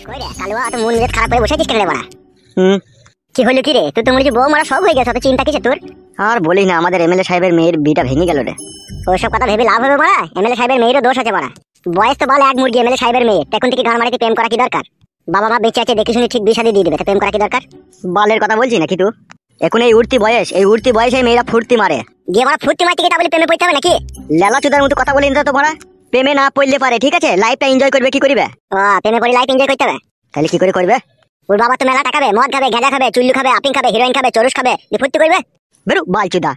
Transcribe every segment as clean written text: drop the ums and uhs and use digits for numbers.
কই রে কালুয়া তো মন মেজাজ খারাপ করে বসে আছিস কেন রে বড়া? কি হলো কি রে? তুই তো মনে হচ্ছে বউ মারা সব হয়ে গেছে, তো চিন্তা কিসে তোর? আর বলিস না, আমাদের এমএলএ সাহেবের মেয়ের বিটা ভেঙে গেল রে। ওইসব কথা ভেবে লাভ হবে বড়া? এমএলএ সাহেবের মেয়েরও দোষ আছে বড়া। বয়স তো বলে এক মুরগি, এমএলএ সাহেবের মেয়ে এখন থেকে ঘর মারিতে প্রেম করা কি দরকার? বাবা মা বেঁচে আছে দেখে শুনে ঠিক বিয়ে শাদী দিয়ে দিবে, তো প্রেম করা কি দরকার? বালের কথা বলছি নাকি তুই? এখন এই উঠতি বয়সে মেয়েরা ফুর্তি মারে। গিয়ে বড়া ফুর্তি মারতে গিয়ে তা বলে প্রেমে পড়তে হবে নাকি? লেলা চুদার মতো কথা বলি না তো বড়া। প্রেমে না পড়লে পারে, ঠিক আছে, লাইফটা এনজয় করবে, কি করবে? ও প্রেমে পড়ে লাইফ এনজয় করতে হবে? তাহলে কি করে করবে? ওর বাবা তো মেলা টাকা খাবে, মদ খাবে, গাঁজা খাবে, চুল্লু খাবে, আপিং খাবে, হিরোইন খাবে, চরুস খাবে, দিয়ে ফুর্তি করবে? বেরু বালচুদা।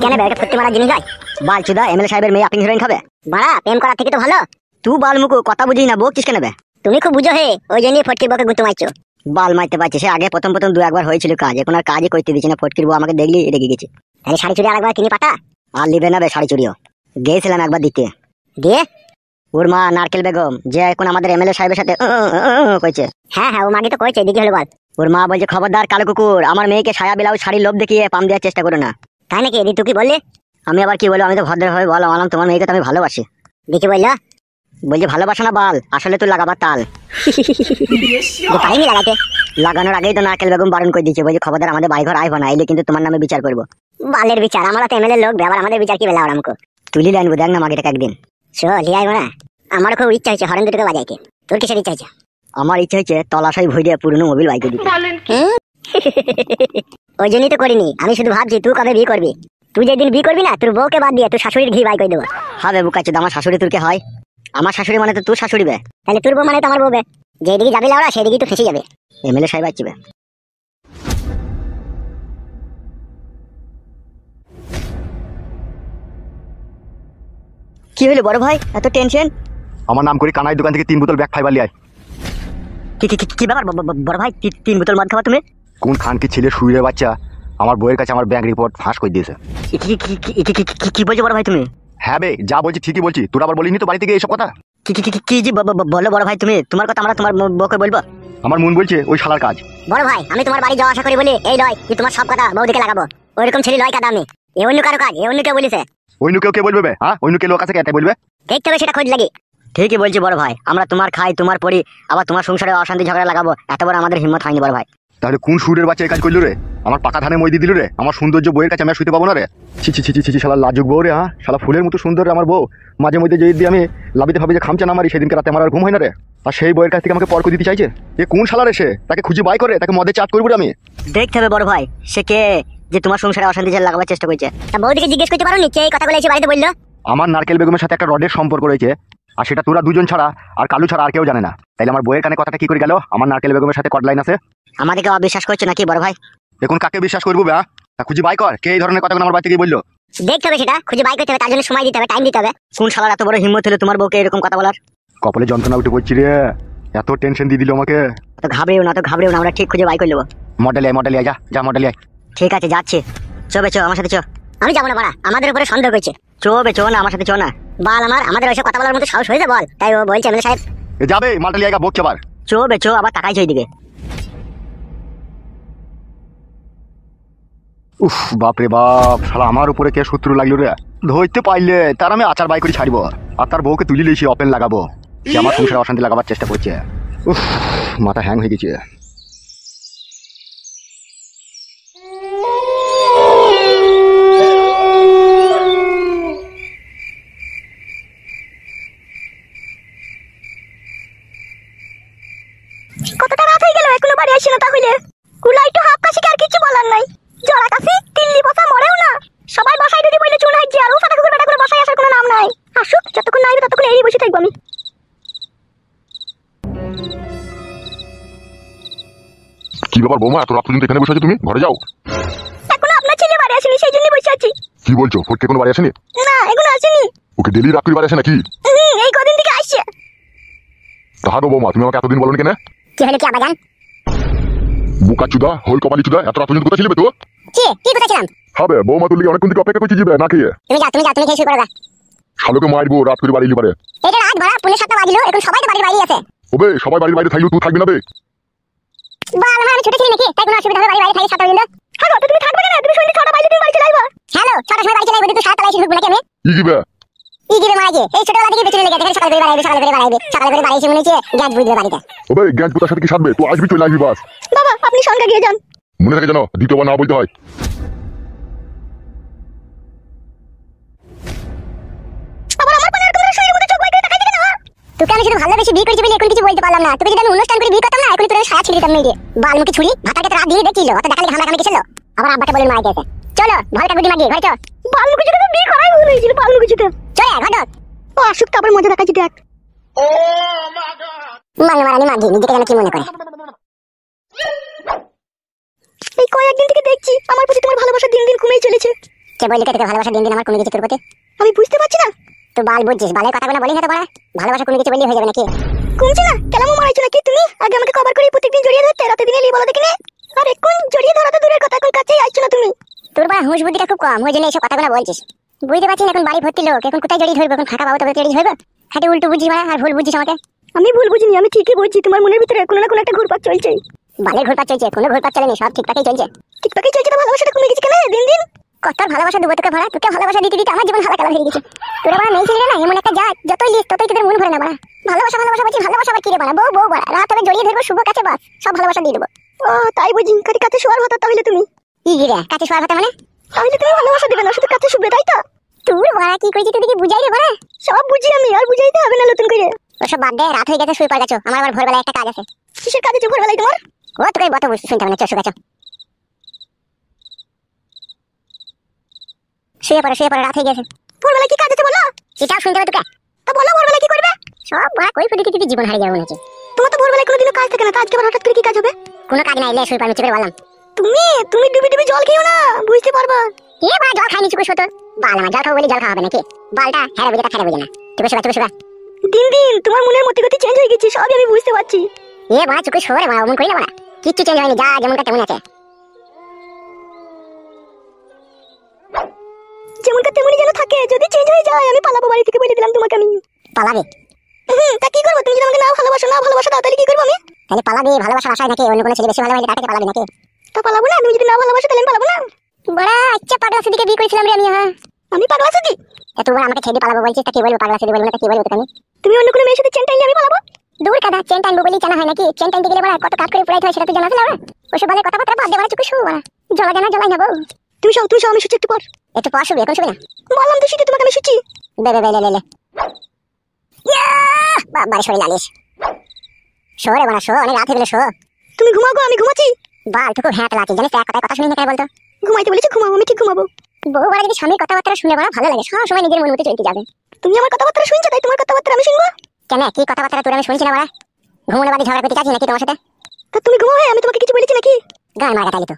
কেন বেটা ফুর্তি মারার জিনিস হয়? বালচুদা, এমএলএ সাহেবের মেয়ে আপিং হিরোইন খাবে? বড়া প্রেম করার থেকে তো ভালো। তুই বালমুকু কথা বুঝিস না, বকছিস কেন বে? তুমি খুব বুঝো হে, ওই জন্যই ফটকির বকে গুঁতো মারছো। বাল মারতে পারছে সে, আগে প্রথম দু একবার হয়েছিল কাজ, এখন আর কাজই করতে দিচ্ছে না। ফটকির বউ আমাকে দেখলি রেগে গেছে। তাহলে শাড়ি চুড়ি আরেকবার কিনে পাঠা। আর লিবে না বে শাড়ি চুড়িও। গিয়েছিলাম একবার দিতে। দিয়ে ওর মা নারকেল বেগম, যে এখন আমাদের এমএলএ সাহেবের সাথে কইছে। হ্যাঁ হ্যাঁ, ও মাগে তো কইছে, দিকে হলো বল। ওর মা বলছে, খবরদার কালো কুকুর, আমার মেয়েকে সায়া ব্লাউজ শাড়ির লোভ দেখিয়ে পাম দেওয়ার চেষ্টা করো না। তাই নাকি? দি তুই কি বললি? আমি আবার কি বলবো? আমি তো ভদ্রভাবে বললাম তোমার মেয়েকে তো আমি ভালোবাসি। দেখি বললো বলছে ভালোবাসা না বাল, আসলে তুই লাগাবার তাল। পারিনি লাগাতে। লাগানোর আগেই তো নারকেল বেগম বারণ করে দিচ্ছে, বলছে খবরদার আমাদের বাড়িঘর আইব না, এলে কিন্তু তোমার নামে বিচার করবো। বালের বিচার? আমরা তো এমএলএ লোক, আবার আমাদের বিচার কি বেলা ওরা আমাকে? তুলি আনবো, দেখ না মাগেটাকে একদিন। লিয়ে আইবো না? আমার খুব ইচ্ছা হয়েছে হরেন দুটোকে বাজাইতে। তোর কিসের ইচ্ছা হয়েছে? আমার ইচ্ছা হচ্ছে তলাশাই ভই দিয়ে পুরনো মোবিল বাইকে দিতে। ওই জন্যই তো করিনি। আমি শুধু ভাবছি তুই কবে বিয়ে করবি। তুই যেদিন বিয়ে করবি না, তোর বউকে বাদ দিয়ে তোর শাশুড়ির ঘি বাই করে দেবো। হ্যাঁ বেবু কাছে, আমার শাশুড়ি তোর কে হয়? আমার শাশুড়ি মানে তো তোর শাশুড়ি বে। তাহলে তোর বউ মানে তো আমার বউ বে। যেদিকে যাবি লাউড়া সেদিকেই তো ফেসে যাবে। এমএলএ সাহেব আসবে। কি হলো বড় ভাই, এত টেনশন? আমার নাম করে কানাই দোকান থেকে 3 বোতল ব্যাক ফাইবার লিয়ে আয়। কি ব্যাপার বড় ভাই, 3 বোতল মদ খাওয়া তুমি? কোন খান কি ছেলে শুয়ে বাচ্চা আমার বইয়ের কাছে আমার ব্যাংক রিপোর্ট ফাঁস করে দিয়েছে। কি বলছো বড় ভাই তুমি? হ্যাঁ বে, যা বলছি ঠিকই বলছি। তোর আবার বলিনি তো বাড়ি থেকে এইসব কথা? কি যে বলো বড় ভাই তুমি? তোমার কথা আমরা তোমার বউকে বলবো? আমার মন বলছে ওই শালার কাজ। বড় ভাই আমি তোমার বাড়ি যাওয়া আশা করি বলি এই লয় যে তোমার সব কথা বউদিকে লাগাবো। ওইরকম ছেলে লয় কাদা আমি। এ অন্য কারো কাজ, এ অন্য কেউ বলিছে। অন্য কেউ কে বলবে বে? হ্যাঁ, অন্য কেউ লোক আছে কে বলবে? দেখতে হবে সেটা খোঁজ লাগি। ঠিকই বলছি বড় ভাই, আমরা তোমার খাই তোমার পরি, আবার তোমার সংসারে অশান্তি ঝগড়া লাগাবো, এত বড় আমাদের হিম্মত হয়নি বড় ভাই। তাহলে কোন সুরের বাচ্চা এই কাজ করলো রে? আমার পাকা ধানে মই দিয়ে দিল রে। আমার সৌন্দর্য বইয়ের কাছে আমি শুতে পাবো না রে। ছি শালা লাজুক বউ রে। হ্যাঁ শালা ফুলের মতো সুন্দর আমার বউ। মাঝে মধ্যে যদি আমি লাভিতে ভাবি যে খামচা না মারি, সেদিনকে রাতে আমার আর ঘুম হয় না রে। আর সেই বইয়ের কাছ থেকে আমাকে পর করে দিতে চাইছে। এ কোন শালা রে? সে তাকে খুঁজে বাই করে তাকে মদে চাট করবো আমি। দেখতে হবে বড় ভাই সে কে, যে তোমার সংসারে অশান্তি লাগাবার চেষ্টা করছে। বউদিকে জিজ্ঞেস করতে পারো নিচে এই কথাগুলো এসে বাড়িতে বললো? আমার নারকেল বেগমের সাথে একটা রডের সম্পর্ক রয়েছে, আর সেটা তোরা দুজন ছাড়া আর কালু ছাড়া আর কেউ জানে না। তাইলে আমার বইয়ের কানে কথাটা কি করে গেল? আমার নারকেল বেগমের সাথে কট লাইন আছে। আমাদেরকে অবিশ্বাস করছে নাকি বড় ভাই? এখন কাকে বিশ্বাস করবো বে? খুঁজে বাই কর কে এই ধরনের কথাগুলো আমার বাড়িতে গিয়ে বললো। দেখতে হবে সেটা খুঁজে বাই করতে হবে, তার জন্য সময় দিতে হবে, টাইম দিতে হবে। কোন শালার এত বড় হিম্মত হলো তোমার বউকে এরকম কথা বলার? কপালে যন্ত্রণা উঠে পড়ছি রে, এত টেনশন দিয়ে দিল আমাকে। তো ঘাবড়েও না, আমরা ঠিক খুঁজে বাই করে নেবো। মডেল আয় যা মডেল আয়। ঠিক আছে যাচ্ছে, চো আমার সাথে চো। আমি যাবো না বাড়া, আমাদের উপরে সন্দেহ করছে। চো না আমার সাথে চো না। বাল আমাদের ওইসব কথা বলার মতো সাহস হয়েছে বল? তাই ও বলছে এমএলএ সাহেব যাবে মডেল আয় বকছে আবার। চো আবার তাকাই চাই দিকে। উফ বাপরে বাপ, শালা আমার উপরে কে শত্রু লাগলো রে। ধরতে পাইলে তার আমি আচার বাই করে ছাড়বো, আর তার বউকে তুলি লিয়েছি ওপেন লাগাবো। সে আমার সংসারে অশান্তি লাগাবার চেষ্টা করছে। উফ মাথা হ্যাং হয়ে গেছে। কতটা রাত হয়ে গেল এখনো বাড়ি আসি না? তাহলে কুলাই তো হাফ কাশি আর কিছু বলার নাই। জড়া কাশি তিল্লি বসা মরেও না। সবাই বসাই যদি বলে চুন হাইজি, আর ও ফাটা কুকুর বেটা করে বসাই আসার কোনো নাম নাই। আসুক, যতক্ষণ না আসবে ততক্ষণ এই বসে থাকবো আমি। কি ব্যাপার বৌমা, এত রাত পর্যন্ত এখানে বসে আছো তুমি? ঘরে যাও। এখনো আপনার ছেলে বাড়ি আসেনি, সেই জন্য বসে আছি। কি বলছো? ফটকে কোনো বাড়ি আসেনি? না এখনো আসেনি। ওকে ডেলি রাত করে বাড়ি আসে নাকি? এই কদিন থেকে আসছে। তাহাগো বৌমা, তুমি আমাকে এতদিন বলো কেন? কি হলো কি আবাজান? বুকা চুদা হল কপালি চুদা, এত রাত পর্যন্ত কোথায় ছিলে তো? কি কোথাছিলাম? হবে বৌমা, তুই অনেকক্ষণ থেকে অপেক্ষা করছি যাবে না খেয়ে। তুমি খেয়ে শুরু করে দাও। শালোকে মারবো রাত করে বাড়ি পারে। এটা রাত ভরা 7:30 বাজিলো, এখন সবাই তো বাড়ির বাইরে আছে। ওবে সবাই বাড়ির বাইরে থাকলেও তুই থাকবি না বে? বাল আমি ছোট ছেলে নাকি, তাই কোনো অসুবিধা হবে বাড়ির বাইরে থাকি 7টা পর্যন্ত? হ্যালো তো তুমি থাকবে কেন? তুমি সন্ধ্যে 6টা বাজে তুমি বাড়ি চলে আইবা। হ্যালো 6টার সময় বাড়ি চলে আইবা, তুই 7টা বাজে ঢুকবো নাকি আমি? ই কি বে? কি দিবে মারা যে এই ছোটবেলা থেকে পেছনে লেগে দেখেন সকালে করে বাড়াইবে সকালে করে বাড়াইছে মনে হচ্ছে গ্যাস বুঝবে বাড়িতে। ওবে গ্যাস পোতার সাথে কি সাধবে? তুই আসবি, চলে আসবি বাস। বাবা আপনি সঙ্গে গিয়ে যান। মনে থাকে জানো, দ্বিতীয়বার না বলতে হয়। আবার আমার পানে এরকম শরীরের মধ্যে চোখ বাইরে তাকাই দিকে না। তোকে আমি শুধু ভালোবেসে বিয়ে করেছি বলে এখন কিছু বলতে পারলাম না। তোকে যদি আমি অনুষ্ঠান করে বিয়ে করতাম না এখন তোর সায়া ছিঁড়ে দিতাম মেয়ে। বালমুখী ছুরি ভাতাকে তো রাত দিয়ে দেখছিল অত দেখালে ঘামা ঘামে গেছিল। আবার আব্বাকে বলে মারা গেছে। চলো ভালটা গুদি মাগিয়ে ঘরে চল। বালমুখী ছুরি তো বিয়ে করাই ভুল হয়েছিল বালমুখী ছুরি। চলে ঘর ও আসুক তারপর মজা দেখাচ্ছি দেখ। মানে মারানি মাগি নিজেকে যেন কি মনে করে। এই কয়েকদিন থেকে দেখছি আমার প্রতি তোমার ভালোবাসা দিন দিন কমেই চলেছে। কে বললি তোকে ভালোবাসা দিন দিন আমার কমে গেছে তোর প্রতি? আমি বুঝতে পারছি না। তো বাল বুঝছিস, বালের কথা কোনো বলি না তো বড়া। ভালোবাসা কমে গেছে বললেই হয়ে যাবে নাকি? কমছে না কেলামো মারাইছো নাকি তুমি? আগে আমাকে কভার করে প্রত্যেকদিন জড়িয়ে ধরতে, রাতে দিনে লিয়ে বলো দেখিনি। আর এখন জড়িয়ে ধরা তো দূরের কথা, এখন কাছেই আসছো না তুমি। তোর বড়া হুঁশ বুদ্ধিটা খুব কম, ওই জন্য এইসব কথাগুলো বলছিস। বুঝতে পারছিস এখন বাড়ি ভর্তি লোক, এখন কোথায় জড়িয়ে ধরবো? এখন ফাঁকা পাবো তবে জড়িয়ে ধরবো? হাতে উল্টো বুঝিস বড়া আর ভুল বুঝিস আমাকে। আমি ভুল বুঝিনি, আমি ঠিকই বলছি। তোমার মনের ভিতরে কোনো না কোনো একটা ঘুরপাক চলছে। বালের ঘুরপাক চলছে? কোনো ঘুরপাক চলেনি, সব ঠিকঠাকই চলছে। ঠিকঠাকই চলছে তো ভালোবাসাটা কমে গেছে কেন দিন দিন? কত ভালোবাসা দেবো তোকে ভরা? তোকে ভালোবাসা দিতে দিতে আমার জীবন হালাকালা হয়ে গেছে। তোরা বড়া মেয়ে ছেলে না এমন একটা জাত, যতই লিস ততই তোদের মন ভরে না বড়া। ভালোবাসা ভালোবাসা বলছি, ভালোবাসা আবার কি রে বড়া? বউ বউ বড়া, রাত হবে জড়িয়ে ধরবো শুভ কাছে বাস সব ভালোবাসা দিয়ে দেবো। ও তাই বুঝি, কাটি কাছে শোয়ার হতো তাহলে তুমি? কি রে কাছে শোয়ার হতো মানে? তাহলে তুমি ভালোবাসা দেবে না, শুধু কাছে শুবে তাই তো? তোর বড়া কি কইছিস তুই? দেখি বুঝাই রে বড়া। সব বুঝি আমি, আর বুঝাইতে হবে না নতুন করে। ওসব বাদ দে, রাত হয়ে গেছে, শুয়ে পড় গেছো। আমার আবার ভোরবেলা একটা কাজ আছে। কিসের কাজ আছে ভোরবেলায় তোমার? ও তোকে বত শুনতে হবে না, চল শুয়ে গেছো। শুয়ে পড়ে রাত হয়ে গেছে। ভোরবেলা কি কাজ আছে বলো? সেটাও শুনতে হবে তোকে। তা বলো ভোরবেলা কি করবে? সব বড়া কই ফুটি দিতে জীবন হারিয়ে যাবে নাকি? তোমার তো ভোরবেলায় কোনোদিনও কাজ থাকে না, আজকে আবার হঠাৎ করে কি কাজ হবে? কোনো কাজ নাই, লে শুয়ে পড় নিচে করে বললাম। তুমি ডুবি ডুবি জল খেও না, বুঝতে পারবা। কে বা জল খাই নিচে কুছ হতো? বাল আমার জল খাবো বলে জল খাওয়া হবে নাকি? বালটা হ্যাঁ বুঝে তা বুঝে না। তুমি শুবা। দিন দিন তোমার মনের মতিগতি চেঞ্জ হয়ে গেছে, সবই আমি বুঝতে পারছি। এ বড়া চুকে শোরে বড়া, অমন করি না বড়া। কিচ্ছু চেঞ্জ হয়নি, যা যেমন কা তেমন আছে। যেমন কা তেমনই যেন থাকে, যদি চেঞ্জ হয়ে যায় আমি পালাবো বাড়ি থেকে, বলে দিলাম তোমাকে আমি। পালাবে? তা কি করবো? তুমি যদি আমাকে না ভালোবাসা দাও তাহলে কি করবো আমি? তাহলে পালাবে? ভালোবাসা আশায় নাকি অন্য কোনো ছেলে বেশি ভালোবাসে তাকে পালাবে নাকি? তা পালাবো না, তুমি যদি না ভালোবাসো তাহলে আমি পালাবো না। বড়া আচ্ছা পাগলা সিদিকে বিয়ে করেছিলাম রে আমি। হ্যাঁ আমি পাগলা সিদি? তা তুমি আমাকে ছেড়ে পালাবো বলছিস, তা কি বলবো? পাগলা সিদি বলবো না, তা কি বলবো তুমি? তুমি অন্য কোনো মেয়ের সাথে চেন টাইলে আমি পালাবো? দূর কাদা, চেন টাইনবো বলেই জানা হয় নাকি? চেন টাইনতে গেলে বড়া কত কাজ করে পুরাইতে হয় সেটা তো জানা আছে না? ওসব বলে কথাবার্তা বাদ দে বড়া, চুকে শো বড়া। জ্বালা না বউ। তুমি সব আমি শুচ্ছি একটু পর শুবি, এখন শুবি না? বললাম তো শুতে তোমাকে আমি শুচ্ছি। লে ইয়া বাবা শরীর লালিস। শোরে বড়া শো, অনেক রাত হয়ে গেল শো। তুমি ঘুমাও গো, আমি ঘুমাচ্ছি। বাল টুকু হ্যাঁ লাচি জানিস, এক কথা শুনি না কেন বলতো? ঘুমাইতে বলেছি ঘুমাও, আমি ঠিক ঘুমাবো। বউ বড়া যদি স্বামীর কথাবার্তা শুনে বড়া ভালো লাগে, সব সময় নিজের মন মতো চলতে যাবে। তুমি আমার কথাবার্তা শুনছো তাই তোমার কথাবার্তা আমি শুনবো কেন? কি কথাবার্তা তোর আমি শুনছি না বড়া? ঘুমোনো বাড়ি ঝগড়া করতে চাচ্ছি নাকি তোমার সাথে? তা তুমি ঘুমাও, আমি তোমাকে কিছু বলেছি নাকি? গান মারা তাইলে তো